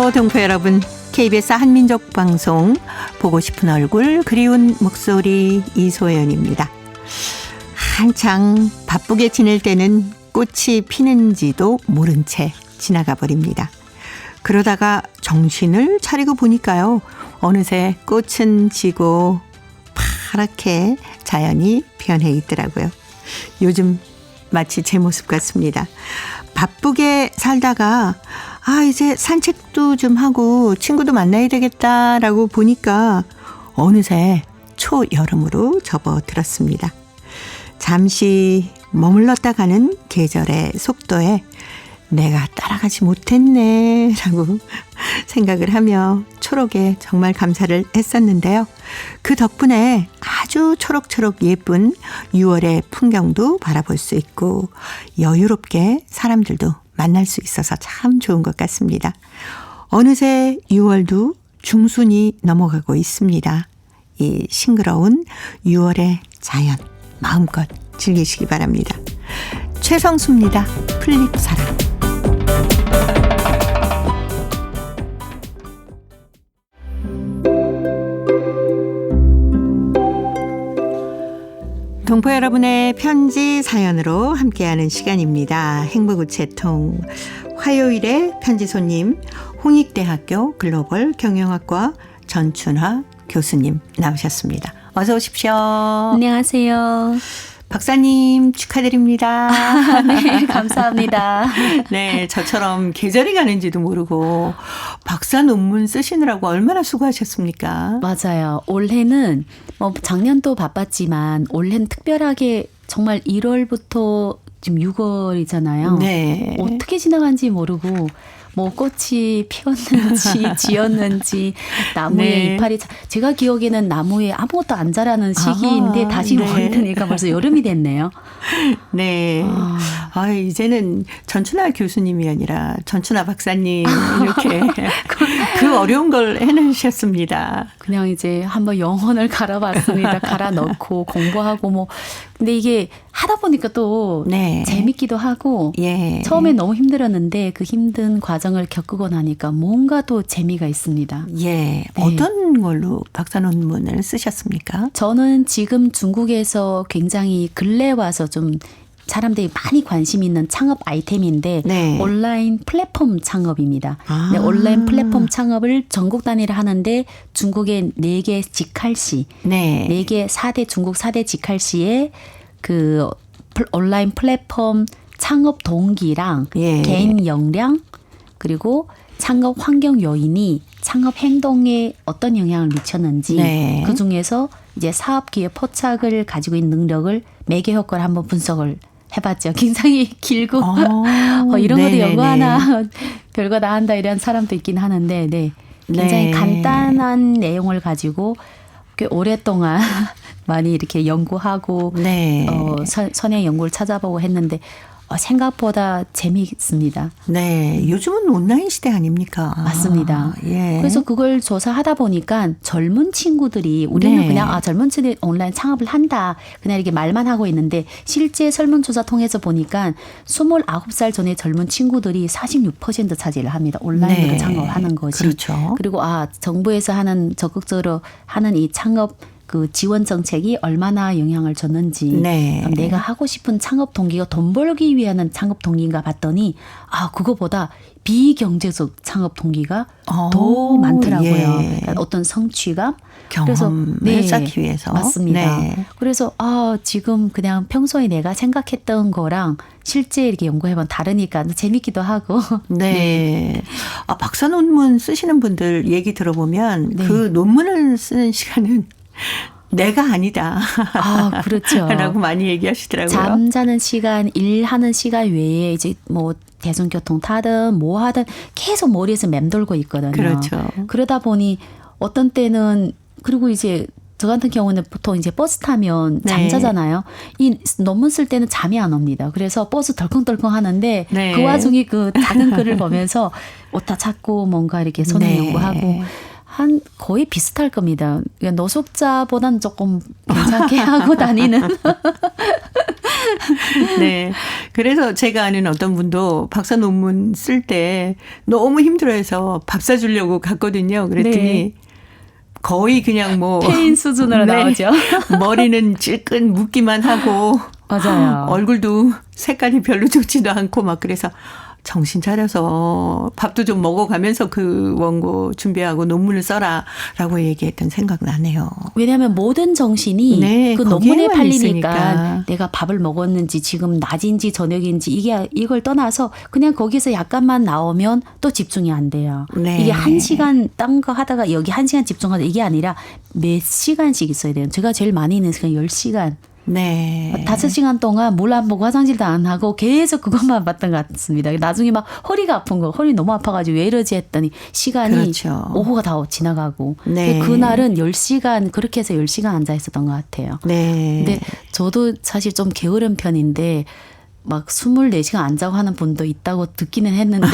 안녕하세요, 동포 여러분. KBS 한민족 방송 보고 싶은 얼굴 그리운 목소리 이소연입니다. 한창 바쁘게 지낼 때는 꽃이 피는지도 모른 채 지나가 버립니다. 그러다가 정신을 차리고 보니까요, 어느새 꽃은 지고 파랗게 자연이 변해 있더라고요. 요즘 마치 제 모습 같습니다. 바쁘게 살다가 이제 산책도 좀 하고 친구도 만나야 되겠다라고 보니까 어느새 초여름으로 접어들었습니다. 잠시 머물렀다 가는 계절의 속도에 내가 따라가지 못했네 라고 생각을 하며 초록에 정말 감사를 했었는데요. 그 덕분에 아주 초록초록 예쁜 6월의 풍경도 바라볼 수 있고 여유롭게 사람들도 만날 수 있어서 참 좋은 것 같습니다. 어느새 6월도 중순이 넘어가고 있습니다. 이 싱그러운 6월의 자연 마음껏 즐기시기 바랍니다. 최성수입니다. 플립사랑. 동포 여러분의 편지 사연으로 함께하는 시간입니다. 행복우체통 화요일에 편지 손님 홍익대학교 글로벌 경영학과 전춘화 교수님 나오셨습니다. 어서 오십시오. 안녕하세요. 박사님 축하드립니다. 네, 감사합니다. 네, 저처럼 계절이 가는지도 모르고 박사 논문 쓰시느라고 얼마나 수고하셨습니까? 맞아요. 올해는 작년도 바빴지만 올해는 특별하게 정말 1월부터 지금 6월이잖아요. 네. 어떻게 지나간지 모르고 꽃이 피었는지 지었는지 나무에 네. 이파리 제가 기억에는 나무에 아무것도 안 자라는 시기인데 다시 네. 보니까 벌써 여름이 됐네요. 네. 이제는 전춘하 교수님이 아니라 전춘하 박사님 이렇게 그 어려운 걸 해내셨습니다. 그냥 이제 한번 영혼을 갈아봤습니다. 갈아 넣고 공부하고 근데 이게 하다 보니까 또 네. 재밌기도 하고 예. 처음에 너무 힘들었는데 그 힘든 과정을 겪고 나니까 뭔가 또 재미가 있습니다. 예. 네. 어떤 걸로 박사 논문을 쓰셨습니까? 저는 지금 중국에서 굉장히 근래 와서 좀 사람들이 많이 관심 있는 창업 아이템인데 네. 온라인 플랫폼 창업입니다. 네, 온라인 플랫폼 창업을 전국 단위로 하는데 중국의 4개 직할시, 네. 4개 중국 4대 직할시에 그 온라인 플랫폼 창업 동기랑 예. 개인 역량 그리고 창업 환경 요인이 창업 행동에 어떤 영향을 미쳤는지 네. 그중에서 이제 사업 기업 포착을 가지고 있는 능력을 매개 효과를 한번 분석을 해봤죠. 굉장히 길고 이런 것도 연구하나 별거 다 한다 이런 사람도 있긴 하는데 네. 굉장히 네. 간단한 내용을 가지고 꽤 오랫동안 많이 이렇게 연구하고 네. 선행 연구를 찾아보고 했는데 생각보다 재미있습니다. 네, 요즘은 온라인 시대 아닙니까? 맞습니다. 예. 그래서 그걸 조사하다 보니까 젊은 친구들이 우리는 네. 그냥 젊은 친구들이 온라인 창업을 한다. 그냥 이렇게 말만 하고 있는데 실제 설문조사 통해서 보니까 29살 전에 젊은 친구들이 46% 차지를 합니다. 온라인으로 네. 창업하는 것이. 그렇죠. 그리고 정부에서 하는 적극적으로 하는 이 창업 그 지원 정책이 얼마나 영향을 줬는지 네. 내가 하고 싶은 창업 동기가 돈 벌기 위한 창업 동기인가 봤더니 그거보다 비경제적 창업 동기가 더 많더라고요. 예. 어떤 성취감 경험을 네, 쌓기 위해서. 맞습니다. 네. 그래서 지금 그냥 평소에 내가 생각했던 거랑 실제 이렇게 연구해보면 다르니까 재밌기도 하고. 네. 네. 박사 논문 쓰시는 분들 얘기 들어보면 네. 그 논문을 쓰는 시간은 내가 아니다. 그렇죠. 라고 많이 얘기하시더라고요. 잠자는 시간, 일하는 시간 외에 이제 대중교통 타든 뭐 하든 계속 머리에서 맴돌고 있거든요. 그렇죠. 그러다 보니 어떤 때는 그리고 이제 저 같은 경우는 보통 이제 버스 타면 잠자잖아요. 네. 이 논문 쓸 때는 잠이 안 옵니다. 그래서 버스 덜컹덜컹 하는데 네. 그 와중에 그 작은 글을 보면서 오타 찾고 뭔가 이렇게 손에 네. 연구하고 거의 비슷할 겁니다. 그러니까 노숙자보다는 조금 괜찮게 하고 다니는. 네. 그래서 제가 아는 어떤 분도 박사 논문 쓸 때 너무 힘들어해서 밥 사주려고 갔거든요. 그랬더니 네. 거의 그냥 뭐 페인 수준으로 네. 나오죠. 머리는 찔끔 묶기만 하고 맞아요. 얼굴도 색깔이 별로 좋지도 않고 막 그래서 정신 차려서 밥도 좀 먹어가면서 그 원고 준비하고 논문을 써라라고 얘기했던 생각 나네요. 왜냐하면 모든 정신이 네, 그 논문에 팔리니까 있으니까. 내가 밥을 먹었는지 지금 낮인지 저녁인지 이걸 떠나서 그냥 거기서 약간만 나오면 또 집중이 안 돼요. 네. 이게 1시간 딴 거 하다가 여기 1시간 집중하다 이게 아니라 몇 시간씩 있어야 돼요. 제가 제일 많이 있는 시간 10시간. 네. 5시간 동안 물 안 먹고 화장실도 안 하고 계속 그것만 봤던 것 같습니다. 나중에 막 허리가 아픈 거, 허리 너무 아파가지고 왜 이러지 했더니 시간이 그렇죠. 오후가 다 지나가고. 네. 그날은 10시간, 그렇게 해서 10시간 앉아 있었던 것 같아요. 네. 근데 저도 사실 좀 게으른 편인데 막 24시간 앉아고 하는 분도 있다고 듣기는 했는데.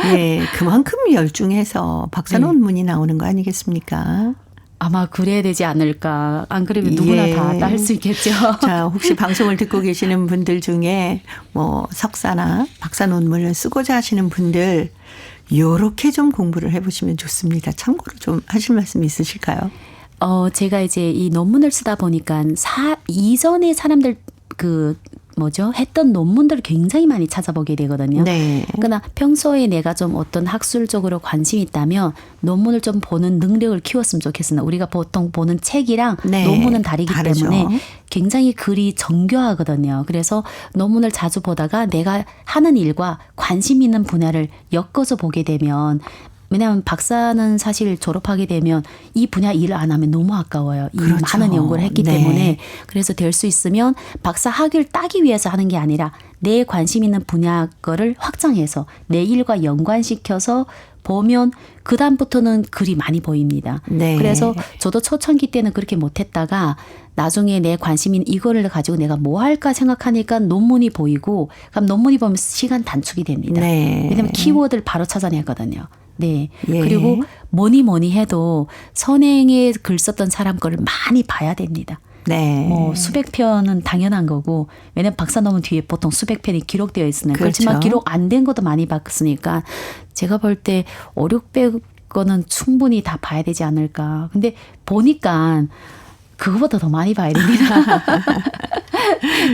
네. 그만큼 열중해서 박사 논문이 나오는 거 아니겠습니까? 아마 그래야 되지 않을까. 안 그러면 누구나 다 할 수 있겠죠. 자, 혹시 방송을 듣고 계시는 분들 중에 뭐 석사나 박사 논문을 쓰고자 하시는 분들 요렇게 좀 공부를 해보시면 좋습니다. 참고로 좀 하실 말씀 있으실까요? 제가 이제 이 논문을 쓰다 보니까 이전에 사람들 했던 논문들을 굉장히 많이 찾아보게 되거든요. 네. 그러나 평소에 내가 좀 어떤 학술적으로 관심이 있다면 논문을 좀 보는 능력을 키웠으면 좋겠습니다. 우리가 보통 보는 책이랑 네. 논문은 다르기 다르죠. 때문에 굉장히 글이 정교하거든요. 그래서 논문을 자주 보다가 내가 하는 일과 관심 있는 분야를 엮어서 보게 되면 왜냐하면 박사는 사실 졸업하게 되면 이 분야 일을 안 하면 너무 아까워요. 이 그렇죠. 많은 연구를 했기 네. 때문에. 그래서 될 수 있으면 박사 학위를 따기 위해서 하는 게 아니라 내 관심 있는 분야 거를 확장해서 내 일과 연관시켜서 보면 그다음부터는 글이 많이 보입니다. 네. 그래서 저도 초창기 때는 그렇게 못했다가 나중에 내 관심인 이거를 가지고 내가 뭐 할까 생각하니까 논문이 보이고 그럼 논문이 보면 시간 단축이 됩니다. 네. 왜냐하면 키워드를 바로 찾아내거든요. 네. 예. 그리고 뭐니 해도 선행에 글 썼던 사람 거를 많이 봐야 됩니다. 네. 뭐 수백 편은 당연한 거고 왜냐면 박사 논문 뒤에 보통 수백 편이 기록되어 있으니까 그렇죠. 그렇지만 기록 안 된 것도 많이 봤으니까 제가 볼 때 500~600건은 충분히 다 봐야 되지 않을까. 근데 보니까 그거보다 더 많이 봐야 됩니다.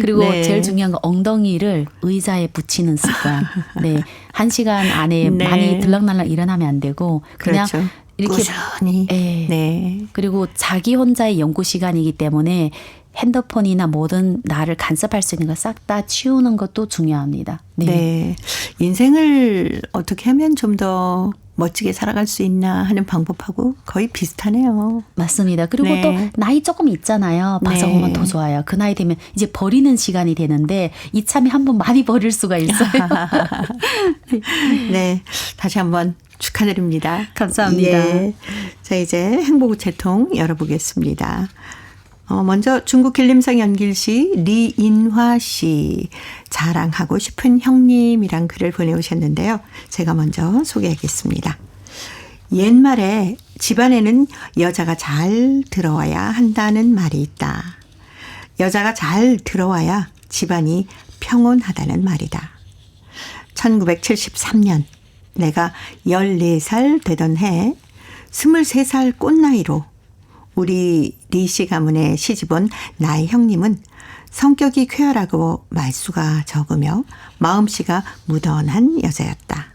그리고 네. 제일 중요한 건 엉덩이를 의자에 붙이는 습관. 네. 1시간 안에 네. 많이 들락날락 일어나면 안 되고 그냥 그렇죠. 이렇게 꾸준히. 네. 네. 그리고 자기 혼자의 연구 시간이기 때문에 핸드폰이나 모든 나를 간섭할 수 있는 거 싹 다 치우는 것도 중요합니다. 네. 네. 인생을 어떻게 하면 좀 더 멋지게 살아갈 수 있나 하는 방법하고 거의 비슷하네요. 맞습니다. 그리고 네. 또 나이 조금 있잖아요. 봐서 네. 보면 더 좋아요. 그 나이 되면 이제 버리는 시간이 되는데 이참에 한번 많이 버릴 수가 있어요. 네. 다시 한번 축하드립니다. 감사합니다. 예. 자, 이제 행복우체통 열어보겠습니다. 먼저 중국 길림성 연길시 리인화 씨 자랑하고 싶은 형님이란 글을 보내오셨는데요. 제가 먼저 소개하겠습니다. 옛말에 집안에는 여자가 잘 들어와야 한다는 말이 있다. 여자가 잘 들어와야 집안이 평온하다는 말이다. 1973년 내가 14살 되던 해 23살 꽃나이로 우리 리씨 가문에 시집온 나의 형님은 성격이 쾌활하고 말수가 적으며 마음씨가 무던한 여자였다.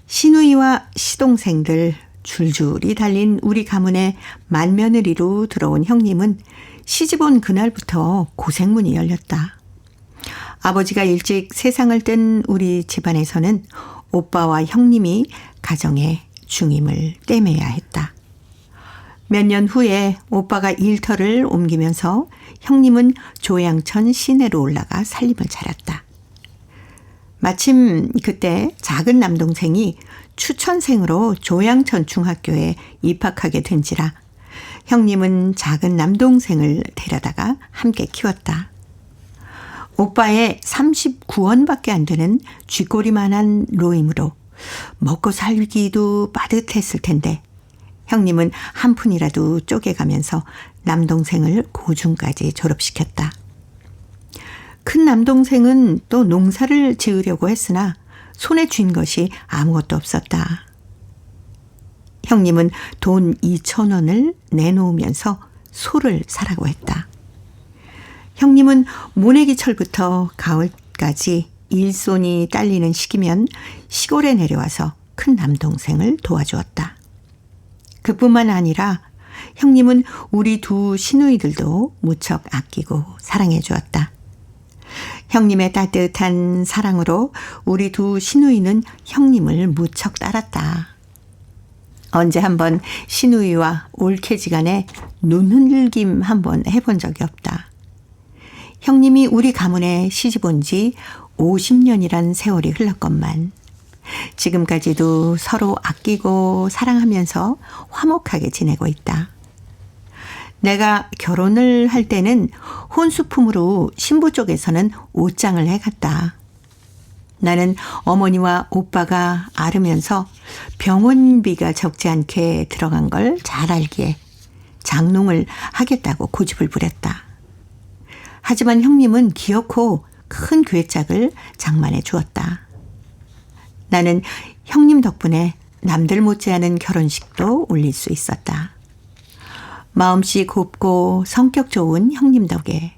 시누이와 시동생들 줄줄이 달린 우리 가문에 맏며느리로 들어온 형님은 시집온 그날부터 고생문이 열렸다. 아버지가 일찍 세상을 뜬 우리 집안에서는 오빠와 형님이 가정의 중임을 떼매야 했다. 몇 년 후에 오빠가 일터를 옮기면서 형님은 조양천 시내로 올라가 살림을 차렸다. 마침 그때 작은 남동생이 추천생으로 조양천 중학교에 입학하게 된지라 형님은 작은 남동생을 데려다가 함께 키웠다. 오빠의 39원밖에 안 되는 쥐꼬리만한 로임으로 먹고 살기도 빠듯했을 텐데 형님은 한 푼이라도 쪼개가면서 남동생을 고중까지 졸업시켰다. 큰 남동생은 또 농사를 지으려고 했으나 손에 쥔 것이 아무것도 없었다. 형님은 돈 2,000원을 내놓으면서 소를 사라고 했다. 형님은 모내기철부터 가을까지 일손이 딸리는 시기면 시골에 내려와서 큰 남동생을 도와주었다. 그뿐만 아니라 형님은 우리 두 시누이들도 무척 아끼고 사랑해 주었다. 형님의 따뜻한 사랑으로 우리 두 시누이는 형님을 무척 따랐다. 언제 한번 시누이와 올케지간에 눈흘김 한번 해본 적이 없다. 형님이 우리 가문에 시집 온 지 50년이란 세월이 흘렀건만 지금까지도 서로 아끼고 사랑하면서 화목하게 지내고 있다. 내가 결혼을 할 때는 혼수품으로 신부 쪽에서는 옷장을 해갔다. 나는 어머니와 오빠가 앓으면서 병원비가 적지 않게 들어간 걸 잘 알기에 장롱을 하겠다고 고집을 부렸다. 하지만 형님은 기어코 큰 괴짝을 장만해 주었다. 나는 형님 덕분에 남들 못지않은 결혼식도 올릴 수 있었다. 마음씨 곱고 성격 좋은 형님 덕에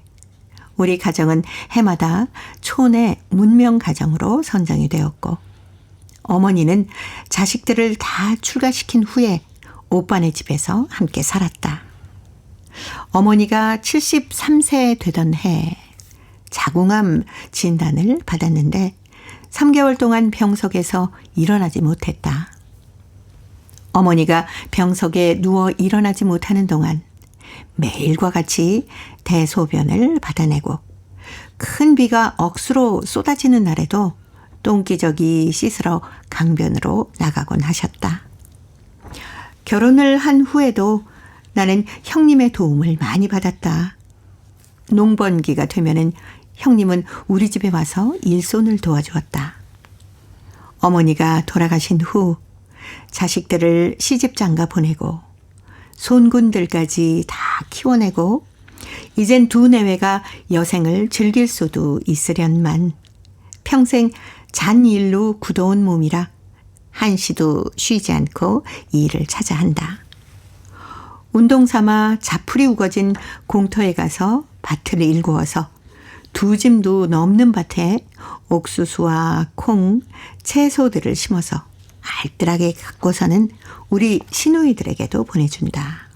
우리 가정은 해마다 촌의 문명 가정으로 선정이 되었고 어머니는 자식들을 다 출가시킨 후에 오빠네 집에서 함께 살았다. 어머니가 73세 되던 해 자궁암 진단을 받았는데 3개월 동안 병석에서 일어나지 못했다. 어머니가 병석에 누워 일어나지 못하는 동안 매일과 같이 대소변을 받아내고 큰 비가 억수로 쏟아지는 날에도 똥기저귀 씻으러 강변으로 나가곤 하셨다. 결혼을 한 후에도 나는 형님의 도움을 많이 받았다. 농번기가 되면은 형님은 우리 집에 와서 일손을 도와주었다. 어머니가 돌아가신 후 자식들을 시집장가 보내고 손군들까지 다 키워내고 이젠 두 내외가 여생을 즐길 수도 있으련만 평생 잔일로 굳어온 몸이라 한시도 쉬지 않고 일을 찾아 한다. 운동 삼아 자풀이 우거진 공터에 가서 밭을 일구어서 두 짐도 넘는 밭에 옥수수와 콩, 채소들을 심어서 알뜰하게 갖고서는 우리 시누이들에게도 보내준다.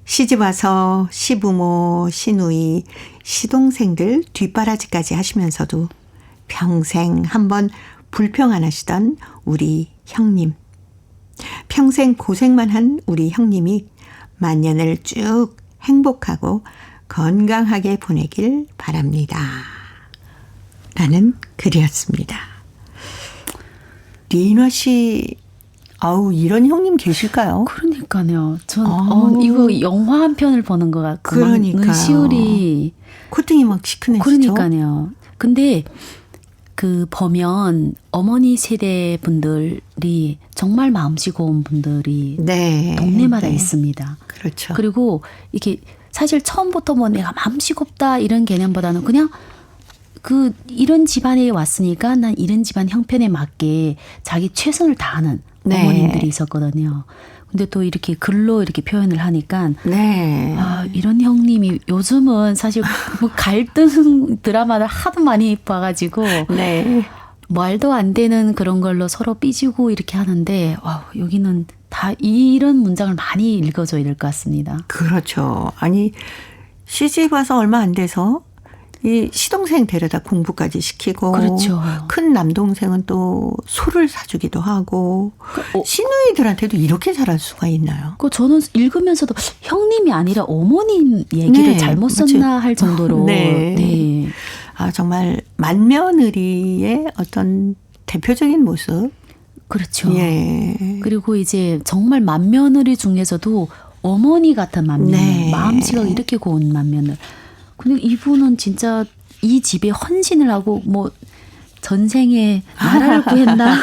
시집 와서 시부모, 시누이, 시동생들 뒷바라지까지 하시면서도 평생 한번 불평 안 하시던 우리 형님. 평생 고생만 한 우리 형님이 만년을 쭉 행복하고 건강하게 보내길 바랍니다. 라는 글이었습니다. 리인화 씨, 이런 형님 계실까요? 그러니까요. 전 이거 영화 한 편을 보는 것 같고 은시울이 코팅이 막 시큰해지죠. 그러니까요. 근데 그 보면 어머니 세대 분들이 정말 마음씨 고운 분들이 동네마다 있습니다. 그렇죠. 그리고 이게 사실 처음부터 뭐 내가 마음씨 곱다 이런 개념보다는 그냥 이런 집안에 왔으니까 난 이런 집안 형편에 맞게 자기 최선을 다하는 어머님들이 있었거든요. 근데 또 이렇게 글로 이렇게 표현을 하니까 이런 형님이 요즘은 사실 뭐 갈등 드라마를 하도 많이 봐가지고 말도 안 되는 그런 걸로 서로 삐지고 이렇게 하는데 여기는 다 이런 문장을 많이 읽어줘야 될 것 같습니다. 그렇죠. 아니 시집 와서 얼마 안 돼서 이 시동생 데려다 공부까지 시키고 그렇죠. 큰 남동생은 또 소를 사주기도 하고 시누이들한테도 이렇게 잘할 수가 있나요? 저는 읽으면서도 형님이 아니라 어머님 얘기를 잘못 썼나 할 정도로 정말 맏며느리의 어떤 대표적인 모습. 그렇죠. 그리고 이제 정말 맏며느리 중에서도 어머니 같은 맏며느리, 마음씨가 이렇게 고운 맏며느리. 근데 이분은 진짜 이 집에 헌신을 하고 뭐 전생에 나라를 구했나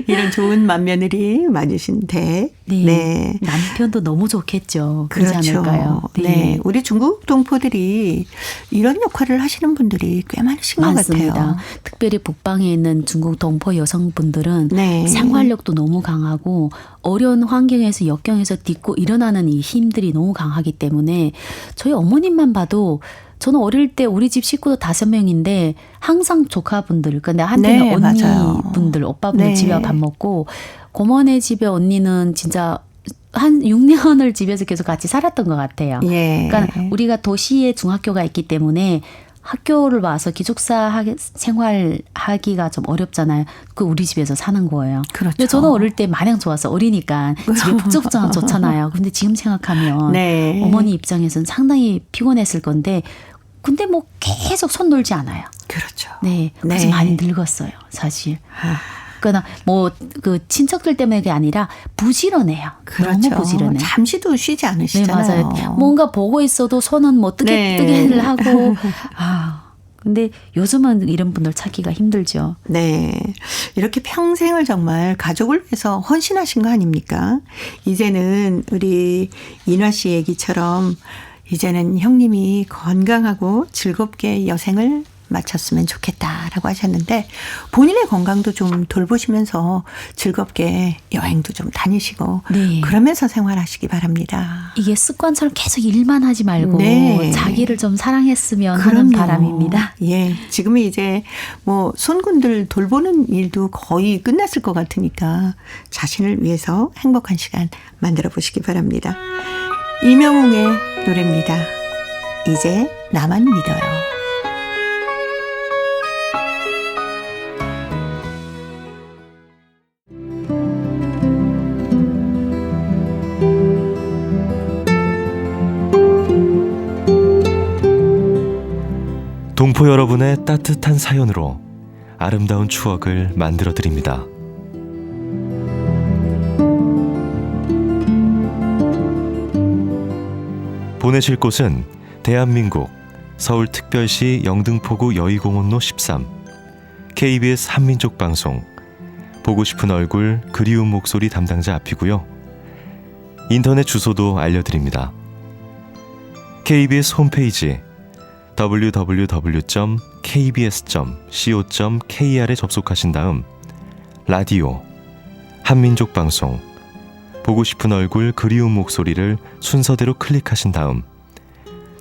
이런 좋은 맏며느리 맞으신데. 네. 네. 남편도 너무 좋겠죠. 그렇지 그렇죠. 않을까요? 네. 우리 중국 동포들이 이런 역할을 하시는 분들이 꽤 많으신 많습니다. 것 같아요. 특별히 북방에 있는 중국 동포 여성분들은 네. 생활력도 너무 강하고 어려운 환경에서 역경에서 딛고 일어나는 이 힘들이 너무 강하기 때문에 저희 어머님만 봐도 저는 어릴 때 우리 집 식구도 5명인데 항상 조카분들, 근데 한테는 네, 맞아요. 언니분들, 오빠분들 네. 집에 와서 밥 먹고 고모네 집에 언니는 진짜 한 6년을 집에서 계속 같이 살았던 것 같아요. 예. 그러니까 우리가 도시에 중학교가 있기 때문에 학교를 와서 기숙사 생활하기가 좀 어렵잖아요. 그 우리 집에서 사는 거예요. 그렇죠. 근데 저는 어릴 때 마냥 좋았어. 어리니까 집에 북적북적 좋잖아요. 근데 지금 생각하면 네. 어머니 입장에서는 상당히 피곤했을 건데 근데 뭐 계속 손 놀지 않아요. 그렇죠. 네. 그래서 네. 많이 늙었어요. 사실. 그러나 뭐 그 친척들 때문에 아니라 부지런해요. 그렇죠. 너무 부지런해. 잠시도 쉬지 네, 않으시잖아요. 맞아요. 뭔가 보고 있어도 손은 뭐 뜨개를 하고. 근데 요즘은 이런 분들 찾기가 힘들죠. 네. 이렇게 평생을 정말 가족을 위해서 헌신하신 거 아닙니까? 이제는 우리 인화 씨 얘기처럼 이제는 형님이 건강하고 즐겁게 여생을 마쳤으면 좋겠다라고 하셨는데 본인의 건강도 좀 돌보시면서 즐겁게 여행도 좀 다니시고 네. 그러면서 생활하시기 바랍니다. 이게 습관처럼 계속 일만 하지 말고 네. 자기를 좀 사랑했으면 하는 바람입니다. 예. 지금은 이제 뭐 손군들 돌보는 일도 거의 끝났을 것 같으니까 자신을 위해서 행복한 시간 만들어 보시기 바랍니다. 이명웅의 노래입니다. 이제 나만 믿어요. 동포 여러분의 따뜻한 사연으로 아름다운 추억을 만들어 드립니다. 보내실 곳은 대한민국 서울특별시 영등포구 여의공원로 13 KBS 한민족방송 보고 싶은 얼굴 그리운 목소리 담당자 앞이고요. 인터넷 주소도 알려드립니다. KBS 홈페이지 www.kbs.co.kr에 접속하신 다음 라디오, 한민족방송, 보고 싶은 얼굴 그리운 목소리를 순서대로 클릭하신 다음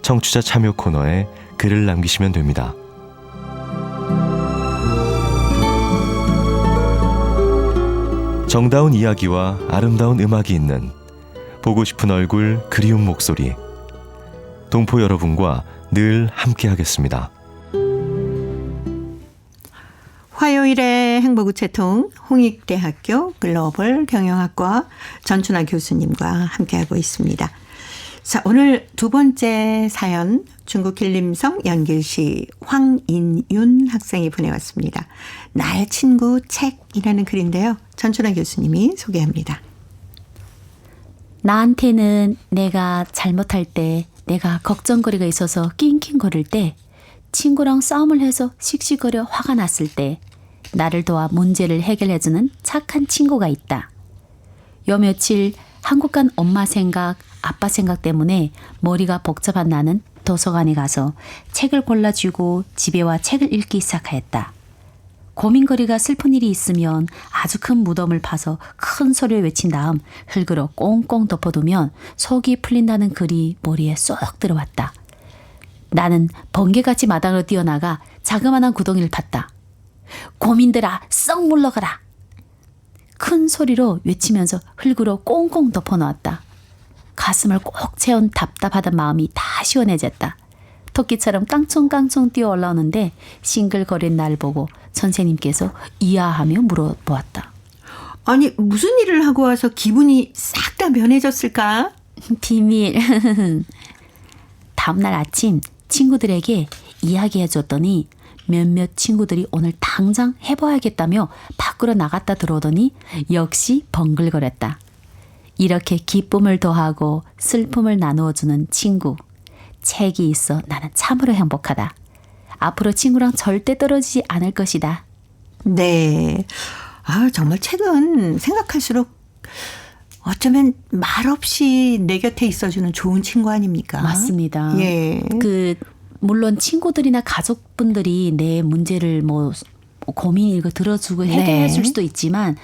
청취자 참여 코너에 글을 남기시면 됩니다. 정다운 이야기와 아름다운 음악이 있는 보고 싶은 얼굴 그리운 목소리 동포 여러분과 늘 함께하겠습니다. 화요일의 행복우체통 홍익대학교 글로벌 경영학과 전춘아 교수님과 함께하고 있습니다. 자, 오늘 두 번째 사연 중국 길림성 연길시 황인윤 학생이 보내왔습니다. 나의 친구 책이라는 글인데요. 전춘아 교수님이 소개합니다. 나한테는 내가 잘못할 때 내가 걱정거리가 있어서 낑낑거릴 때 친구랑 싸움을 해서 씩씩거려 화가 났을 때 나를 도와 문제를 해결해주는 착한 친구가 있다. 요 며칠 한국 간 엄마 생각, 아빠 생각 때문에 머리가 복잡한 나는 도서관에 가서 책을 골라주고 집에 와 책을 읽기 시작하였다. 고민거리가 슬픈 일이 있으면 아주 큰 무덤을 파서 큰 소리로 외친 다음 흙으로 꽁꽁 덮어두면 속이 풀린다는 글이 머리에 쏙 들어왔다. 나는 번개같이 마당으로 뛰어나가 자그마한 구덩이를 팠다. 고민들아 썩 물러가라. 큰 소리로 외치면서 흙으로 꽁꽁 덮어놓았다. 가슴을 꼭 채운 답답하던 마음이 다 시원해졌다. 토끼처럼 깡총깡총 뛰어 올라오는데 싱글거린 날 보고 선생님께서 이하하며 물어보았다. 아니 무슨 일을 하고 와서 기분이 싹 다 변해졌을까? 비밀. 다음날 아침 친구들에게 이야기해줬더니 몇몇 친구들이 오늘 당장 해봐야겠다며 밖으로 나갔다 들어오더니 역시 벙글거렸다. 이렇게 기쁨을 더하고 슬픔을 나누어주는 친구. 책이 있어 나는 참으로 행복하다. 앞으로 친구랑 절대 떨어지지 않을 것이다. 네. 정말 책은 생각할수록 어쩌면 말없이 내 곁에 있어주는 좋은 친구 아닙니까? 맞습니다. 예. 물론 친구들이나 가족분들이 내 문제를 고민 이거 들어주고 해결해 줄 수도 있지만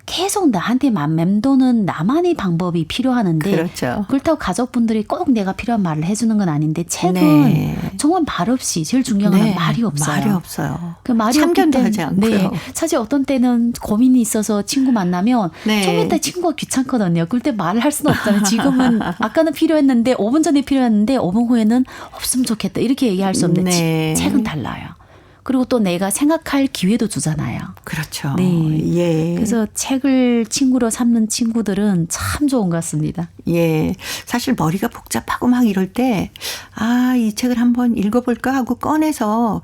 계속 나한테 맴도는 나만의 방법이 필요하는데 그렇죠. 그렇다고 가족분들이 꼭 내가 필요한 말을 해주는 건 아닌데 책은 정말 말없이 제일 중요한 건 말이 없어요. 말이 없어요. 말이 참견도 하지 않고요. 사실 어떤 때는 고민이 있어서 친구 만나면 좀 이따 친구가 귀찮거든요. 그럴 때 말을 할 수는 없잖아요. 지금은 아까는 필요했는데 5분 전에 필요했는데 5분 후에는 없으면 좋겠다. 이렇게 얘기할 수 없는데 책은 달라요. 그리고 또 내가 생각할 기회도 주잖아요. 그렇죠. 네. 예. 그래서 책을 친구로 삼는 친구들은 참 좋은 것 같습니다. 예. 사실 머리가 복잡하고 막 이럴 때, 이 책을 한번 읽어볼까 하고 꺼내서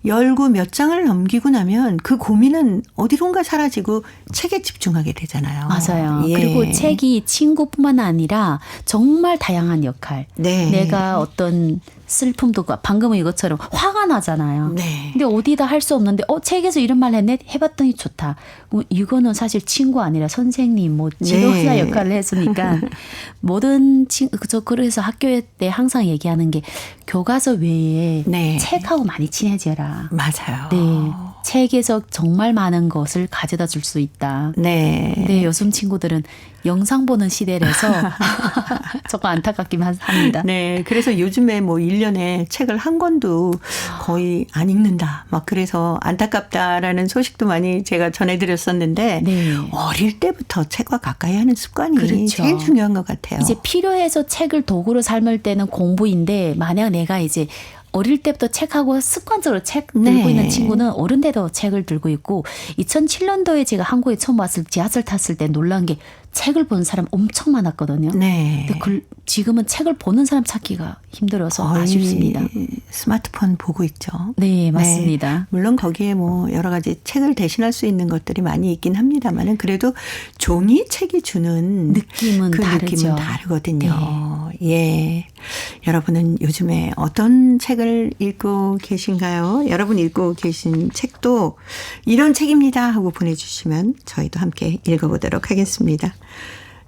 열고 몇 장을 넘기고 나면 그 고민은 어디론가 사라지고 책에 집중하게 되잖아요. 맞아요. 그리고 책이 친구뿐만 아니라 정말 다양한 역할. 내가 어떤 슬픔도 방금은 이것처럼 화가 나잖아요. 근데 어디다 할 수 없는데 책에서 이런 말 했네 해봤더니 좋다. 이거는 사실 친구 아니라 선생님 지도자 역할을 했으니까 모든 그래서 학교 때 항상 얘기하는 게 교과서 외에 책하고 많이 친해져라. 맞아요. 책에서 정말 많은 것을 가져다 줄 수 있다. 근데 요즘 친구들은 영상 보는 시대라서 조금 안타깝기만 합니다. 그래서 요즘에 1년에 책을 한 권도 거의 안 읽는다. 막 그래서 안타깝다라는 소식도 많이 제가 전해드렸었는데 어릴 때부터 책과 가까이 하는 습관이 제일 중요한 것 같아요. 이제 필요해서 책을 도구로 삶을 때는 공부인데 만약 내가 이제 어릴 때부터 책하고 습관적으로 책 들고 있는 친구는 어른 돼도 책을 들고 있고 2007년도에 제가 한국에 처음 왔을 지하철 탔을 때 놀란 게 책을 보는 사람 엄청 많았거든요. 근데 지금은 책을 보는 사람 찾기가 힘들어서 아쉽습니다. 스마트폰 보고 있죠. 네, 맞습니다. 물론 거기에 여러 가지 책을 대신할 수 있는 것들이 많이 있긴 합니다만은 그래도 종이 책이 주는 느낌은 느낌은 다르거든요. 여러분은 요즘에 어떤 책을 읽고 계신가요? 여러분 읽고 계신 책도 이런 책입니다 하고 보내주시면 저희도 함께 읽어보도록 하겠습니다.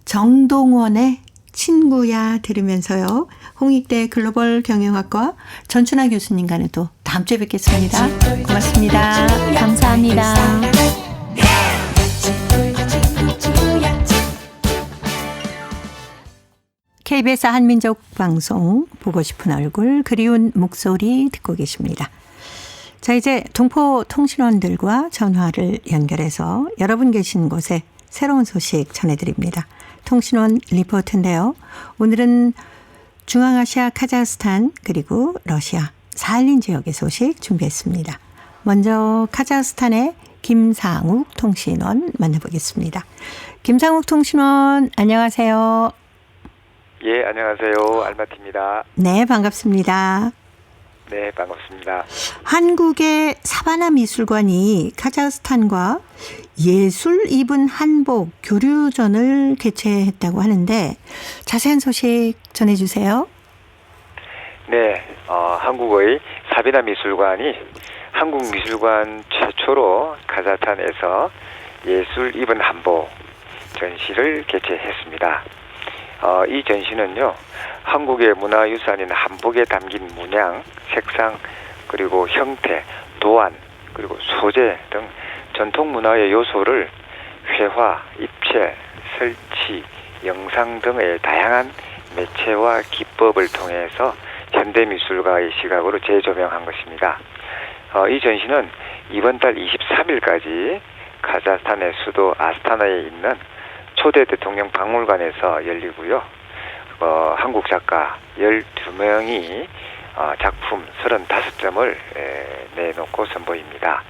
정동원의 친구야 들으면서요. 홍익대 글로벌 경영학과 전춘아 교수님과는 또 다음 주에 뵙겠습니다. 고맙습니다. 감사합니다. KBS 한민족 방송 보고 싶은 얼굴 그리운 목소리 듣고 계십니다. 자, 이제 동포통신원들과 전화를 연결해서 여러분 계신 곳에 새로운 소식 전해드립니다. 통신원 리포트인데요. 오늘은 중앙아시아 카자흐스탄 그리고 러시아 사할린 지역의 소식 준비했습니다. 먼저 카자흐스탄의 김상욱 통신원 만나보겠습니다. 김상욱 통신원 안녕하세요. 예, 안녕하세요. 알마티입니다. 네, 반갑습니다. 네, 반갑습니다. 한국의 사바나 미술관이 카자흐스탄과 예술 입은 한복 교류전을 개최했다고 하는데 자세한 소식 전해주세요. 네, 한국의 사바나 미술관이 한국 미술관 최초로 카자흐스탄에서 예술 입은 한복 전시를 개최했습니다. 이 전시는요, 한국의 문화유산인 한복에 담긴 문양, 색상, 그리고 형태, 도안, 그리고 소재 등 전통 문화의 요소를 회화, 입체, 설치, 영상 등의 다양한 매체와 기법을 통해서 현대미술가의 시각으로 재조명한 것입니다. 이 전시는 이번 달 23일까지 카자흐스탄의 수도 아스타나에 있는 초대 대통령 박물관에서 열리고요. 한국 작가 12명이 작품 35점을 내놓고 선보입니다.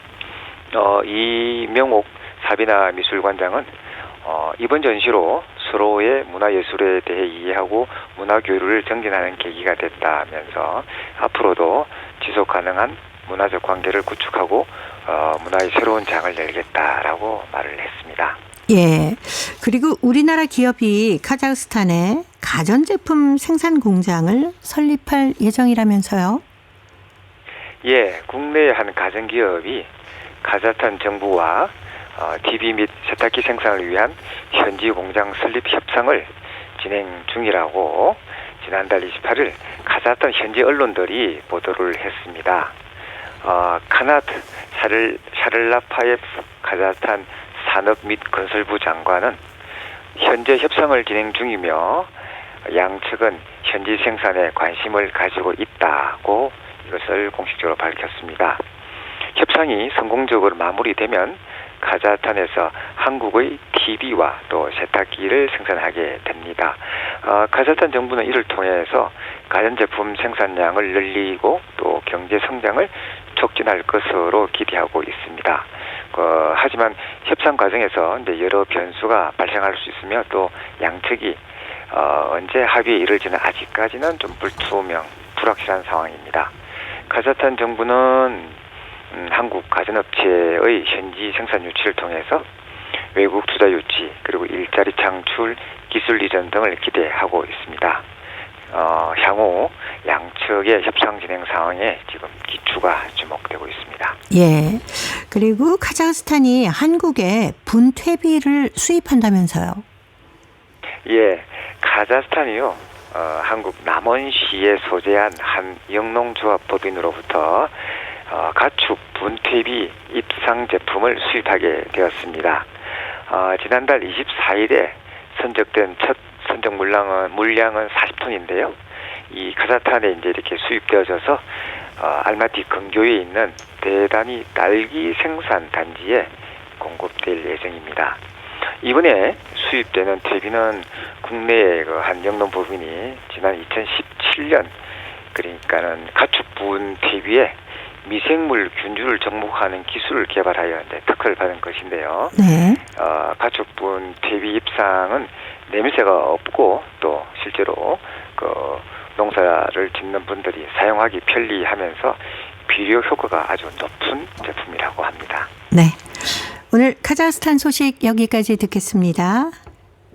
이명옥 사비나 미술관장은 이번 전시로 서로의 문화예술에 대해 이해하고 문화교류를 정진하는 계기가 됐다면서 앞으로도 지속가능한 문화적 관계를 구축하고 문화의 새로운 장을 열겠다라고 말을 했습니다. 예. 그리고 우리나라 기업이 카자흐스탄에 가전제품 생산 공장을 설립할 예정이라면서요? 예, 국내의 한 가전기업이 카자흐스탄 정부와 TV 및 세탁기 생산을 위한 현지 공장 설립 협상을 진행 중이라고 지난달 28일 카자흐스탄 현지 언론들이 보도를 했습니다. 카나트 샤를라파예프 카자흐스탄 산업 및 건설부 장관은 현재 협상을 진행 중이며 양측은 현지 생산에 관심을 가지고 있다고 이것을 공식적으로 밝혔습니다. 협상이 성공적으로 마무리되면 카자흐스탄에서 한국의 TV와 또 세탁기를 생산하게 됩니다. 카자흐스탄 정부는 이를 통해서 가전제품 생산량을 늘리고 또 경제 성장을 촉진할 것으로 기대하고 있습니다. 하지만 협상 과정에서 이제 여러 변수가 발생할 수 있으며 또 양측이 언제 합의에 이르지는 아직까지는 좀 불확실한 상황입니다. 카자흐스탄 정부는 한국 가전업체의 현지 생산 유치를 통해서 외국 투자 유치 그리고 일자리 창출, 기술 이전 등을 기대하고 있습니다. 향후 양측의 협상 진행 상황에 지금 기추가 주목되고 있습니다. 예. 그리고 카자흐스탄이 한국에 분퇴비를 수입한다면서요? 예. 카자흐스탄이요. 한국 남원시에 소재한 한 영농조합 법인으로부터 가축 분퇴비 입상 제품을 수입하게 되었습니다. 지난달 24일에 선적된 첫 선적 물량은 40톤인데요. 이 카자흐스탄에 이제 이렇게 수입되어져서 알마티 근교에 있는 대단히 딸기 생산 단지에 공급될 예정입니다. 이번에 수입되는 퇴비는 국내의 한 영농 법인이 지난 2017년 그러니까는 가축분 퇴비에 미생물 균주를 접목하는 기술을 개발하여 이제 특허를 받은 것인데요. 네. 가축분 퇴비 입상은 냄새가 없고 또 실제로 농사를 짓는 분들이 사용하기 편리하면서 비료 효과가 아주 높은 제품이라고 합니다. 네. 오늘 카자흐스탄 소식 여기까지 듣겠습니다.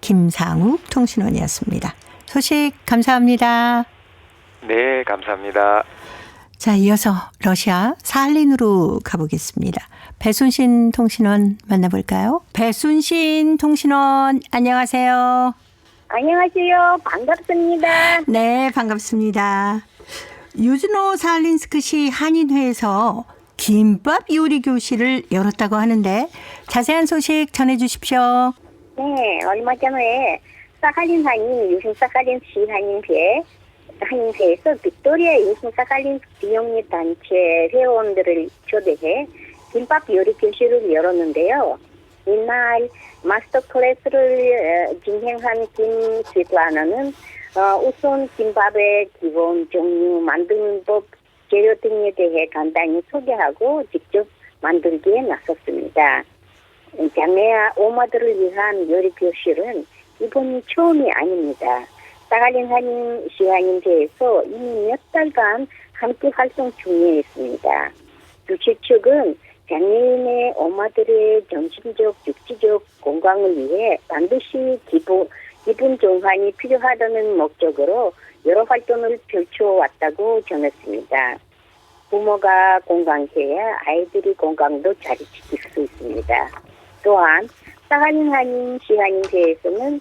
김상욱 통신원이었습니다. 소식 감사합니다. 네, 감사합니다. 자, 이어서 러시아 사할린으로 가보겠습니다. 배순신 통신원 만나볼까요? 배순신 통신원 안녕하세요. 안녕하세요. 반갑습니다. 네, 반갑습니다. 유즈노 사할린스크시 한인회에서 김밥 요리 교실을 열었다고 하는데 자세한 소식 전해주십시오. 네, 얼마 전에 사할린 한인 유신 사할린시 한인회에서 빅토리아 유신 사할린 비영리 단체 회원들을 초대해 김밥 요리 교실을 열었는데요. 이날 마스터 클래스를 진행한 김 스위트라너는 우선 김밥의 기본 종류, 만드는 법, 재료 등에 대해 간단히 소개하고 직접 만들기에 나섰습니다. 장애아 오마들을 위한 요리 교실은 이번이 처음이 아닙니다. 사할린 한인 시한인회에서 이미 몇 달간 함께 활동 중에 있습니다. 주최 측은 장애인의 엄마들의 정신적, 육체적 건강을 위해 반드시 기분 전환이 필요하다는 목적으로 여러 활동을 펼쳐왔다고 전했습니다. 부모가 건강해야 아이들이 건강도 잘 지킬 수 있습니다. 또한 사할린 한인 시한인회에서는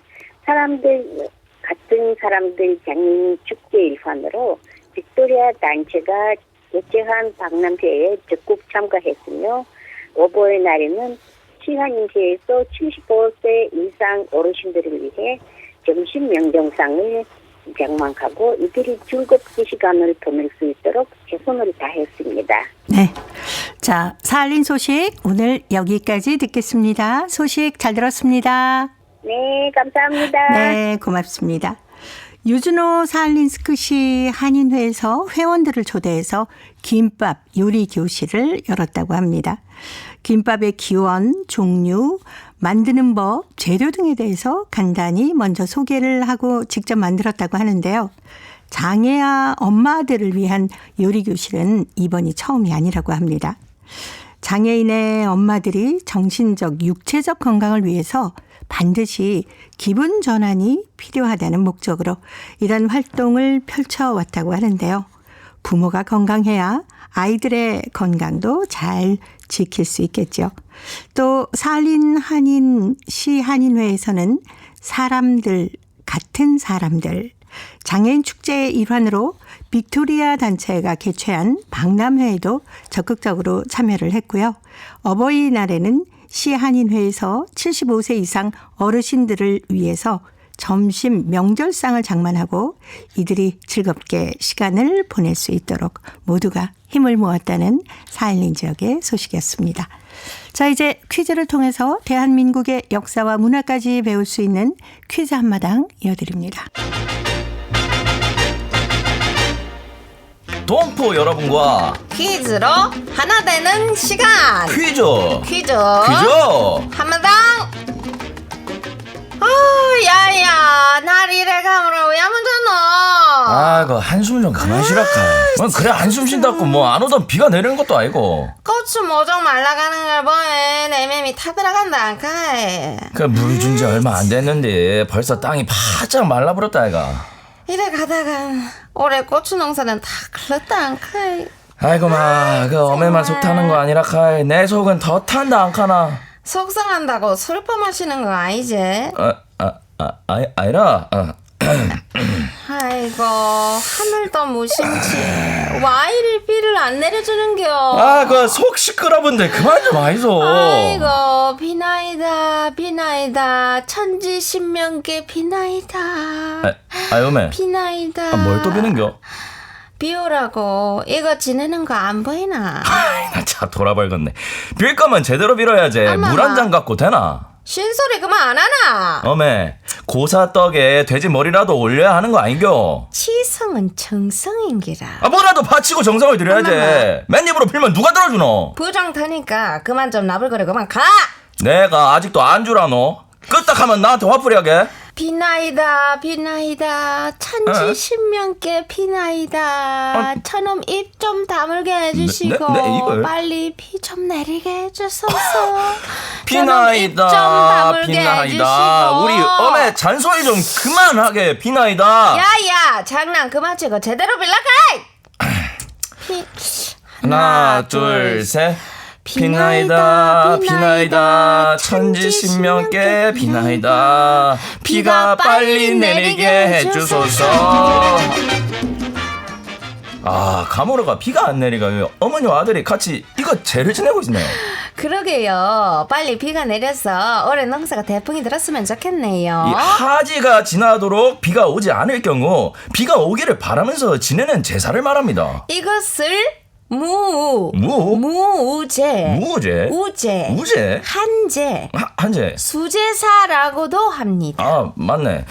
같은 사람들 장애인 축제 일환으로 빅토리아 단체가 개최한 박람회에 적극 참가했으며 어버이날에는 시한인회에서 75세 이상 어르신들을 위해 점심 명정상을 장만하고 이들이 즐겁게 시간을 보낼 수 있도록 최선을 다했습니다. 네. 자, 사할린 소식 오늘 여기까지 듣겠습니다. 소식 잘 들었습니다. 네, 감사합니다. 네, 고맙습니다. 유즈노 사할린스크시 한인회에서 회원들을 초대해서 김밥 요리 교실을 열었다고 합니다. 김밥의 기원, 종류, 만드는 법, 재료 등에 대해서 간단히 먼저 소개를 하고 직접 만들었다고 하는데요. 장애아 엄마들을 위한 요리 교실은 이번이 처음이 아니라고 합니다. 장애인의 엄마들이 정신적, 육체적 건강을 위해서 반드시 기분 전환이 필요하다는 목적으로 이런 활동을 펼쳐왔다고 하는데요. 부모가 건강해야 아이들의 건강도 잘 지킬 수 있겠죠. 또 사할린 한인 시한인회에서는 사람들, 같은 사람들, 장애인 축제의 일환으로 빅토리아 단체가 개최한 박람회에도 적극적으로 참여를 했고요. 어버이날에는 시한인회에서 75세 이상 어르신들을 위해서 점심 명절상을 장만하고 이들이 즐겁게 시간을 보낼 수 있도록 모두가 힘을 모았다는 사할린 지역의 소식이었습니다. 자, 이제 퀴즈를 통해서 대한민국의 역사와 문화까지 배울 수 있는 퀴즈 한마당 이어드립니다. 동포 여러분과 퀴즈로 하나 되는 시간. 퀴즈 한마당. 야야, 날 이래 가물어 왜 문자노? 아이고 한숨 좀 그만 쉬라카. 그래 한숨 쉰다고 뭐 안 오던 비가 내리는 것도 아니고. 고추 모종 말라가는 걸 보에 내 맴이 타들어간다 안카이. 그 물 준 지 얼마 안 됐는데 벌써 땅이 바짝 말라버렸다 아이가. 이래 가다가 올해 고추 농사는 다 클렀다 안카이. 아이고 그 어메만 속 타는 거 아니라 카이. 내 속은 더 탄다 안카나. 속상한다고 슬퍼 마시는 거 아니지? 아니라 아이고 하늘도 무심치 와 이리 비를 안 내려주는겨. 그 속 시끄러운데 그만 좀 하이소. 아이고 비나이다 천지신명께 비나이다. 어메 비나이다. 뭘 또 비는겨? 비오라고 이거 지내는 거 안 보이나? 나 차 돌아버렸네. 빌 거면 제대로 빌어야지. 물 한 잔 갖고 되나? 신소리 그만 안 하나? 어메 고사떡에 돼지 머리라도 올려야 하는 거 아닌겨? 치성은 정성인기라. 뭐라도 바치고 정성을 들여야지. 맨입으로 빌면 누가 들어주노? 부정 타니까 그만 좀 나불거려 그만 가. 내가 아직도 안 주라노? 끄떡하면 나한테 화풀이하게. 비나이다 천지신명께 비나이다. 천엄 입 좀 다물게 해주시고 네, 이걸? 빨리 비 좀 내리게 해주소서. 비나이다 우리 어메 잔소리 좀 그만하게. 비나이다. 야야 장난 그만 치고 제대로 빌라가. 하나 둘 셋. 비나이다 천지신명께 비나이다. 비가 빨리 내리게 해주소서. 가모르가 비가 안 내리가 어머니와 아들이 같이 이거 죄를 지내고 있네요. 그러게요. 빨리 비가 내려서 올해 농사가 대풍이 들었으면 좋겠네요. 이 하지가 지나도록 비가 오지 않을 경우 비가 오기를 바라면서 지내는 제사를 말합니다. 이것을 무우제 한제 수제사라고도 합니다. 맞네.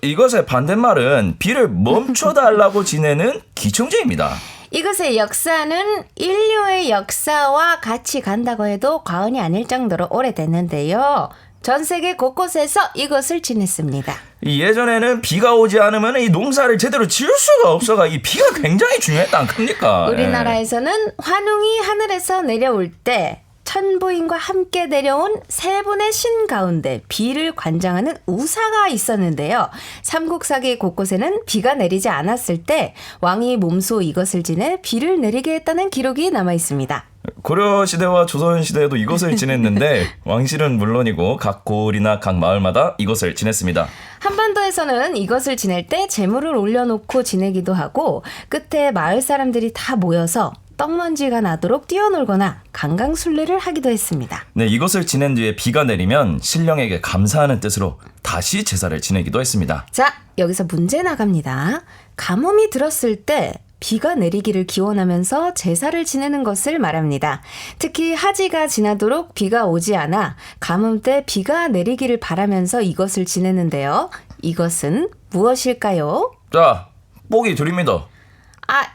이것의 반대말은 비를 멈춰달라고 지내는 기청제입니다. 이것의 역사는 인류의 역사와 같이 간다고 해도 과언이 아닐 정도로 오래됐는데요. 전 세계 곳곳에서 이것을 지냈습니다. 예전에는 비가 오지 않으면 이 농사를 제대로 지을 수가 없어가 이 비가 굉장히 중요했다 않습니까? 우리나라에서는 환웅이 하늘에서 내려올 때 천부인과 함께 내려온 세 분의 신 가운데 비를 관장하는 우사가 있었는데요. 삼국사기 곳곳에는 비가 내리지 않았을 때 왕이 몸소 이것을 지내 비를 내리게 했다는 기록이 남아 있습니다. 고려시대와 조선시대에도 이것을 지냈는데 왕실은 물론이고 각 고을이나 각 마을마다 이것을 지냈습니다. 한반도에서는 이것을 지낼 때 재물을 올려놓고 지내기도 하고 끝에 마을 사람들이 다 모여서 떡먼지가 나도록 뛰어놀거나 강강술래를 하기도 했습니다. 네, 이것을 지낸 뒤에 비가 내리면 신령에게 감사하는 뜻으로 다시 제사를 지내기도 했습니다. 자, 여기서 문제 나갑니다. 가뭄이 들었을 때 비가 내리기를 기원하면서 제사를 지내는 것을 말합니다. 특히 하지가 지나도록 비가 오지 않아 가뭄 때 비가 내리기를 바라면서 이것을 지내는데요. 이것은 무엇일까요? 자, 보기 드립니다.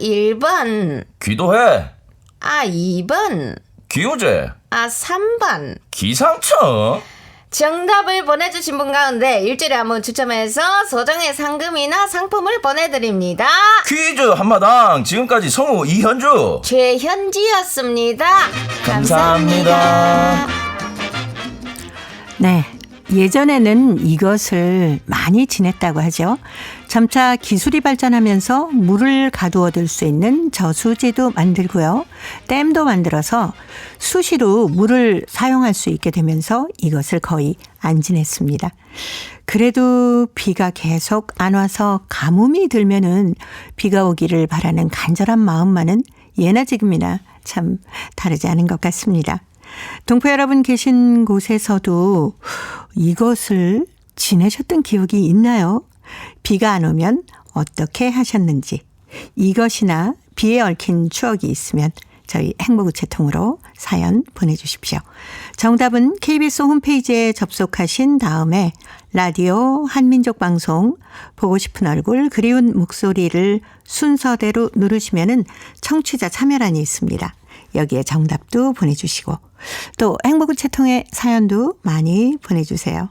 1번. 기도해. 2번. 기우제. 3번. 기상청. 정답을 보내주신 분 가운데 일주일에 한 번 추첨해서 소정의 상금이나 상품을 보내드립니다. 퀴즈 한마당 지금까지 성우 이현주 최현지였습니다. 감사합니다. 네, 예전에는 이것을 많이 지냈다고 하죠. 점차 기술이 발전하면서 물을 가두어둘 수 있는 저수지도 만들고요. 댐도 만들어서 수시로 물을 사용할 수 있게 되면서 이것을 거의 안 지냈습니다. 그래도 비가 계속 안 와서 가뭄이 들면은 비가 오기를 바라는 간절한 마음만은 예나 지금이나 참 다르지 않은 것 같습니다. 동포 여러분 계신 곳에서도 이것을 지내셨던 기억이 있나요? 비가 안 오면 어떻게 하셨는지, 이것이나 비에 얽힌 추억이 있으면 저희 행복우체통으로 사연 보내주십시오. 정답은 KBS 홈페이지에 접속하신 다음에 라디오 한민족방송 보고 싶은 얼굴 그리운 목소리를 순서대로 누르시면은 청취자 참여란이 있습니다. 여기에 정답도 보내주시고 또 행복우체통에 사연도 많이 보내주세요.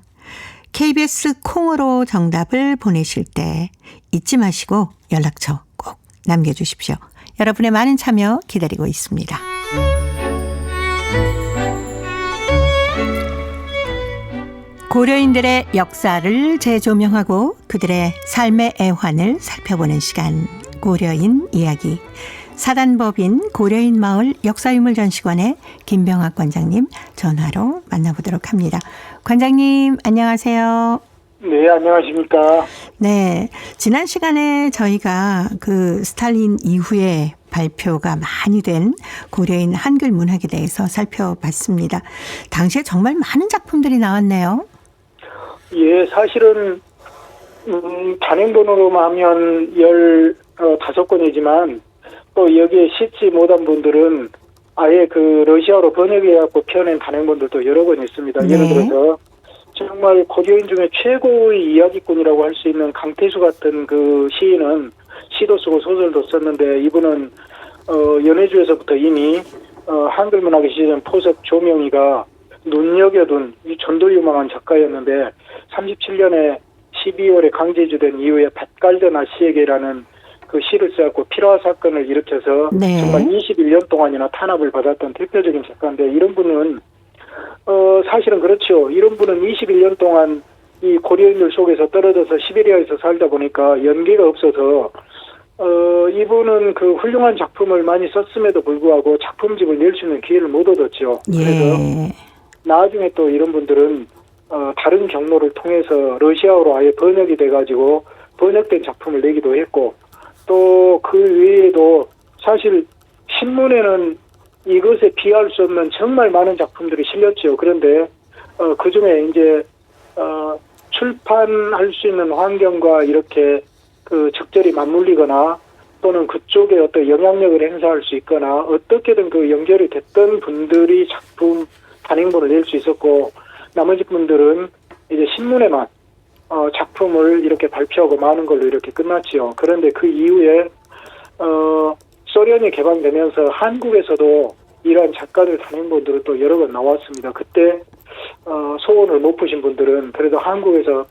KBS 콩으로 정답을 보내실 때 잊지 마시고 연락처 꼭 남겨주십시오. 여러분의 많은 참여 기다리고 있습니다. 고려인들의 역사를 재조명하고 그들의 삶의 애환을 살펴보는 시간, 고려인 이야기. 사단법인 고려인 마을 역사유물전시관의 김병학 관장님 전화로 만나보도록 합니다. 관장님 안녕하세요. 네, 안녕하십니까. 네, 지난 시간에 저희가 그 스탈린 이후에 발표가 많이 된 고려인 한글 문학에 대해서 살펴봤습니다. 당시에 정말 많은 작품들이 나왔네요. 예, 사실은 단행본으로만 하면 15권이지만 또 여기에 싣지 못한 분들은 아예 그 러시아어로 번역해갖고 펴낸 단행본들도 여러 권 있습니다. 네. 예를 들어서 정말 고려인 중에 최고의 이야기꾼이라고 할 수 있는 강태수 같은 그 시인은 시도 쓰고 소설도 썼는데 이분은 연해주에서부터 이미 한글 문학의 시전 포석 조명희가 눈여겨둔 이 전도 유망한 작가였는데 37년에 12월에 강제주된 이후에 밭갈더나 씨에게라는 그 시를 써갖고 피로화 사건을 일으켜서 네. 정말 21년 동안이나 탄압을 받았던 대표적인 작가인데 이런 분은 사실은 그렇죠. 이런 분은 21년 동안 이 고려인들 속에서 떨어져서 시베리아에서 살다 보니까 연계가 없어서 이분은 그 훌륭한 작품을 많이 썼음에도 불구하고 작품집을 낼 수 있는 기회를 못 얻었죠. 예. 그래서 나중에 또 이런 분들은 다른 경로를 통해서 러시아어로 아예 번역이 돼가지고 번역된 작품을 내기도 했고 또 그 외에도 사실 신문에는 이것에 비할 수 없는 정말 많은 작품들이 실렸죠. 그런데 그 중에 이제 출판할 수 있는 환경과 이렇게 그 적절히 맞물리거나 또는 그쪽에 어떤 영향력을 행사할 수 있거나 어떻게든 그 연결이 됐던 분들이 작품 단행본을 낼 수 있었고 나머지 분들은 이제 신문에만 작품을 이렇게 발표하고 마는 걸로 이렇게 끝났지요. 그런데 그 이후에 소련이 개방되면서 한국에서도 이러한 작가들 단행본들은 또 여러 번 나왔습니다. 그때 소원을 못 푸신 분들은 그래도 한국에서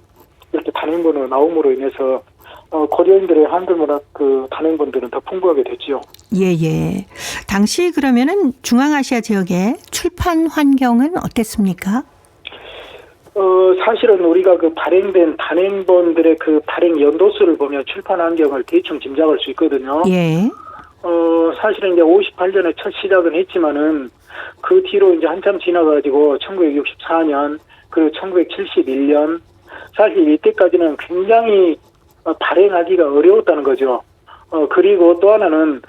이렇게 단행본으로 나옴으로 인해서 고려인들의 한글 문학 그 단행본들은 더 풍부하게 됐지요. 예. 당시 그러면은 중앙아시아 지역의 출판 환경은 어땠습니까? 사실은 우리가 그 발행된 단행본들의 그 발행 연도수를 보면 출판 환경을 대충 짐작할 수 있거든요. 예. 사실은 이제 58년에 첫 시작은 했지만은 그 뒤로 이제 한참 지나가지고 1964년 그리고 1971년 사실 이때까지는 굉장히 발행하기가 어려웠다는 거죠. 그리고 또 하나는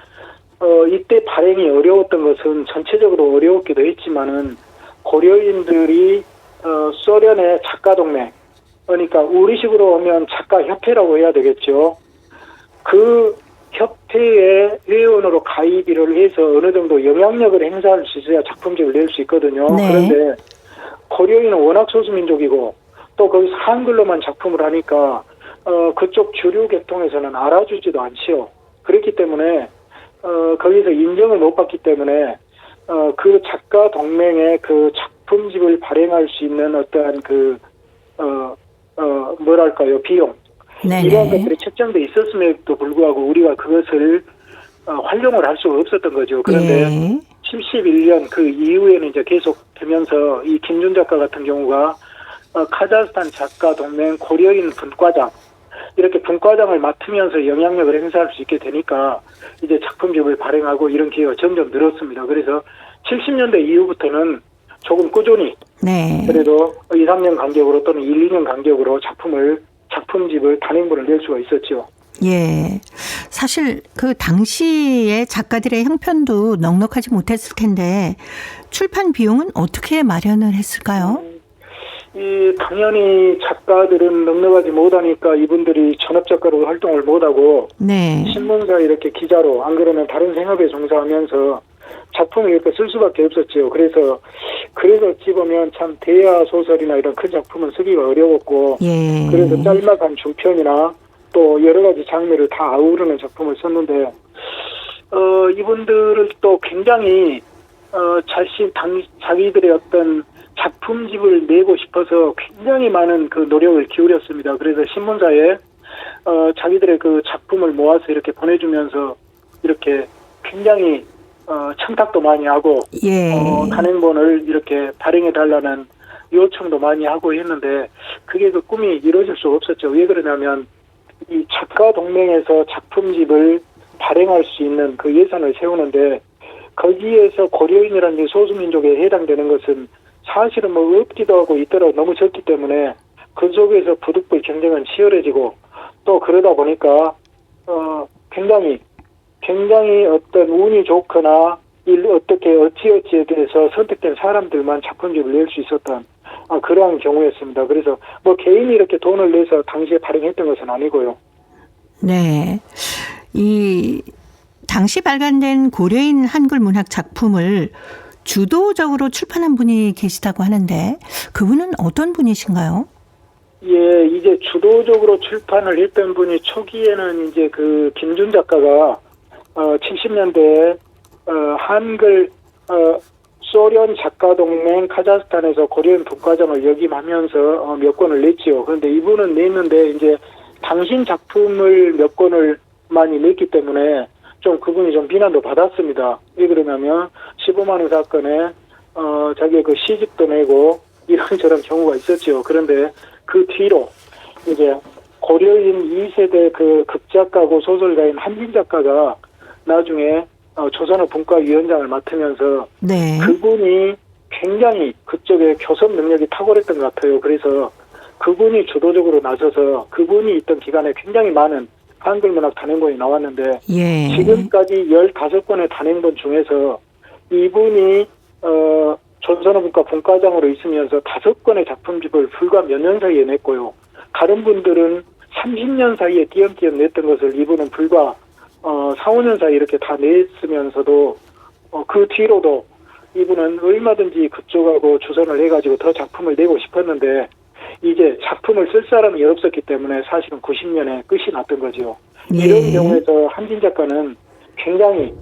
이때 발행이 어려웠던 것은 전체적으로 어려웠기도 했지만은 고려인들이 소련의 작가동맹 그러니까 우리식으로 하면 작가협회라고 해야 되겠죠. 그 협회의 회원으로 가입을 해서 어느 정도 영향력을 행사할 수 있어야 작품집을 낼 수 있거든요. 네. 그런데 고려인은 워낙 소수민족이고 또 거기서 한글로만 작품을 하니까 그쪽 주류 계통에서는 알아주지도 않지요. 그렇기 때문에 거기서 인정을 못 받기 때문에 그 작가 동맹의 그 작품집을 발행할 수 있는 어떠한 그 뭐랄까요 비용 네네. 이런 것들이 책정돼 있었음에도 불구하고 우리가 그것을 활용을 할 수가 없었던 거죠. 그런데 예. 71년 그 이후에는 이제 계속 되면서 이 김준 작가 같은 경우가 카자흐스탄 작가 동맹 고려인 분과장 이렇게 분과장을 맡으면서 영향력을 행사할 수 있게 되니까 이제 작품집을 발행하고 이런 기회가 점점 늘었습니다. 그래서 70년대 이후부터는 조금 꾸준히 네. 그래도 2, 3년 간격으로 또는 1, 2년 간격으로 작품집을 단행본을 낼 수가 있었죠. 예. 사실 그 당시에 작가들의 형편도 넉넉하지 못했을 텐데 출판 비용은 어떻게 마련을 했을까요? 당연히 작가들은 넉넉하지 못하니까 이분들이 전업작가로 활동을 못하고 네. 신문사에 이렇게 기자로 안 그러면 다른 생업에 종사하면서 작품을 이렇게 쓸 수밖에 없었죠. 그래서 어찌 보면 참 대야 소설이나 이런 큰 작품은 쓰기가 어려웠고 예. 그래서 짤막한 중편이나 또 여러 가지 장르를 다 아우르는 작품을 썼는데 이분들은 또 굉장히 자기들의 어떤 작품집을 내고 싶어서 굉장히 많은 그 노력을 기울였습니다. 그래서 신문사에 자기들의 그 작품을 모아서 이렇게 보내주면서 이렇게 굉장히 청탁도 많이 하고 예. 단행본을 이렇게 발행해달라는 요청도 많이 하고 했는데 그게 그 꿈이 이루어질 수가 없었죠. 왜 그러냐면 이 작가 동맹에서 작품집을 발행할 수 있는 그 예산을 세우는데 거기에서 고려인이라는 소수민족에 해당되는 것은 사실은 뭐 없기도 하고 있더라도 너무 적기 때문에 그 속에서 부득불 경쟁은 치열해지고 또 그러다 보니까 굉장히 어떤 운이 좋거나 어찌에 대해서 선택된 사람들만 작품집을 낼 수 있었던 그러한 경우였습니다. 그래서 뭐 개인이 이렇게 돈을 내서 당시에 발행했던 것은 아니고요. 네. 이 당시 발간된 고려인 한글 문학 작품을 주도적으로 출판한 분이 계시다고 하는데 그분은 어떤 분이신가요? 예, 이제 주도적으로 출판을 했던 분이 초기에는 이제 그 김준 작가가 70년대에 한글 소련 작가동맹 카자흐스탄에서 고려인 분과장을 역임하면서 몇 권을 냈지요. 그런데 이분은 냈는데 이제 당신 작품을 몇 권을 많이 냈기 때문에 좀 그분이 좀 비난도 받았습니다. 왜 그러냐면 15만 원 사건에 자기의 그 시집도 내고 이런저런 경우가 있었죠. 그런데 그 뒤로 이제 고려인 2세대 그 극작가고 소설가인 한진 작가가 나중에 조선어 분과위원장을 맡으면서 네. 그분이 굉장히 그쪽에 교섭 능력이 탁월했던 것 같아요. 그래서 그분이 주도적으로 나서서 그분이 있던 기간에 굉장히 많은 한글문학 단행본이 나왔는데 예. 지금까지 15권의 단행본 중에서 이분이 조선어 분과 분과장으로 있으면서 5권의 작품집을 불과 몇 년 사이에 냈고요. 다른 분들은 30년 사이에 띄엄띄엄 냈던 것을 이분은 불과 4, 5년 사이에 이렇게 다 냈으면서도 그 뒤로도 이분은 얼마든지 그쪽하고 조선을 해가지고 더 작품을 내고 싶었는데 이제 작품을 쓸 사람이 없었기 때문에 사실은 90년에 끝이 났던 거죠. 예. 이런 경우에서 한진 작가는 굉장히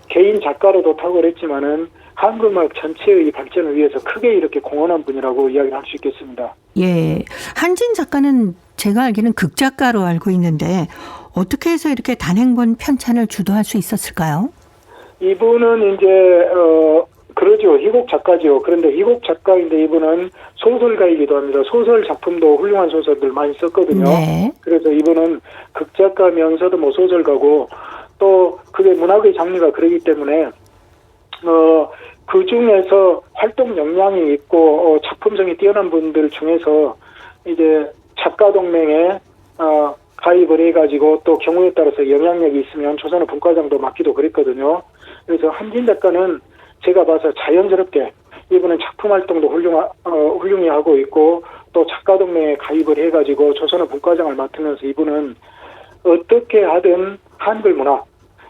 개인 작가로도 탁월했지만은 한글문학 전체의 발전을 위해서 크게 이렇게 공헌한 분이라고 이야기를 할 수 있겠습니다. 예. 한진 작가는 제가 알기는 극작가로 알고 있는데 어떻게 해서 이렇게 단행본 편찬을 주도할 수 있었을까요? 이분은 이제 그러죠. 희곡 작가죠. 그런데 희곡 작가인데 이분은 소설가이기도 합니다. 소설 작품도 훌륭한 소설들 많이 썼거든요. 네. 그래서 이분은 극작가면서도 뭐 소설가고 또 그게 문학의 장르가 그러기 때문에 그 중에서 활동 역량이 있고 작품성이 뛰어난 분들 중에서 이제 작가 동맹에 가입을 해가지고 또 경우에 따라서 영향력이 있으면 조선어 분과장도 맡기도 그랬거든요. 그래서 한진 작가는 제가 봐서 자연스럽게 이분은 작품 활동도 훌륭히 하고 있고 또 작가 동맹에 가입을 해가지고 조선어 분과장을 맡으면서 이분은 어떻게 하든 한글 문학,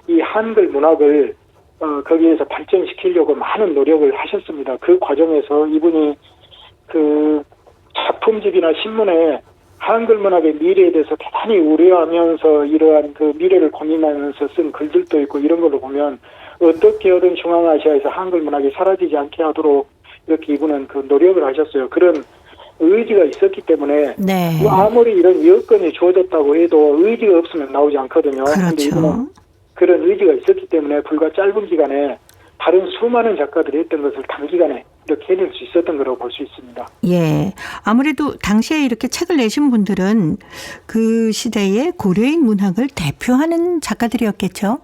이 한글 문학을 거기에서 발전시키려고 많은 노력을 하셨습니다. 그 과정에서 이분이 그 작품집이나 신문에 한글 문학의 미래에 대해서 대단히 우려하면서 이러한 그 미래를 고민하면서 쓴 글들도 있고 이런 걸로 보면 어떻게 하든 중앙아시아에서 한글 문학이 사라지지 않게 하도록 이렇게 이분은 그 노력을 하셨어요. 그런 의지가 있었기 때문에 네. 아무리 이런 여건이 주어졌다고 해도 의지가 없으면 나오지 않거든요. 그런데 이분은 그런 의지가 있었기 때문에 불과 짧은 기간에 다른 수많은 작가들이 했던 것을 단기간에 이렇게 해낼 수 있었던 거라고 볼 수 있습니다. 예. 아무래도 당시에 이렇게 책을 내신 분들은 그 시대의 고려인 문학을 대표하는 작가들이었겠죠?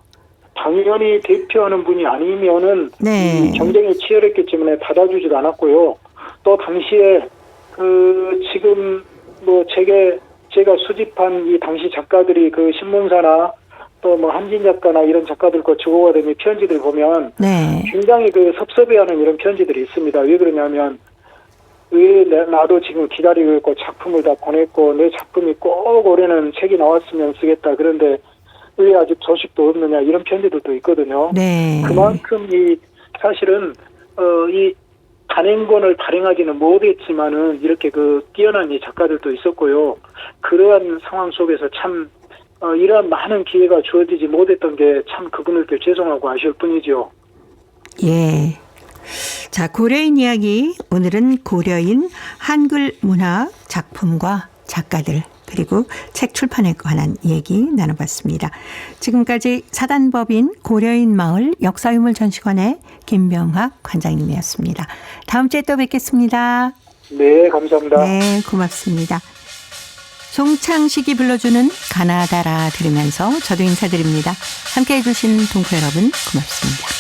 당연히 대표하는 분이 아니면은 네. 경쟁이 치열했기 때문에 받아주지도 않았고요. 또 당시에 지금 뭐 제가 수집한 이 당시 작가들이 그 신문사나 또 뭐 한진 작가나 이런 작가들과 주고가 된 편지들 보면 네. 굉장히 그 섭섭해하는 이런 편지들이 있습니다. 왜 그러냐면 왜 나도 지금 기다리고 있고 작품을 다 보냈고 내 작품이 꼭 올해는 책이 나왔으면 쓰겠다. 그런데 왜 아직 소식도 없느냐 이런 편지들도 있거든요. 네. 그만큼 이 사실은 이 단행본을 발행하기는 못했지만은 이렇게 그 뛰어난 이 작가들도 있었고요. 그러한 상황 속에서 참 이러한 많은 기회가 주어지지 못했던 게 참 그분들께 죄송하고 아쉬울 뿐이죠. 예. 자, 고려인 이야기. 오늘은 고려인 한글 문학 작품과 작가들 그리고 책 출판에 관한 얘기 나눠봤습니다. 지금까지 사단법인 고려인 마을 역사유물 전시관의 김병학 관장님이었습니다. 다음 주에 또 뵙겠습니다. 네, 감사합니다. 네, 고맙습니다. 송창식이 불러주는 가나다라 들으면서 저도 인사드립니다. 함께해 주신 동포 여러분 고맙습니다.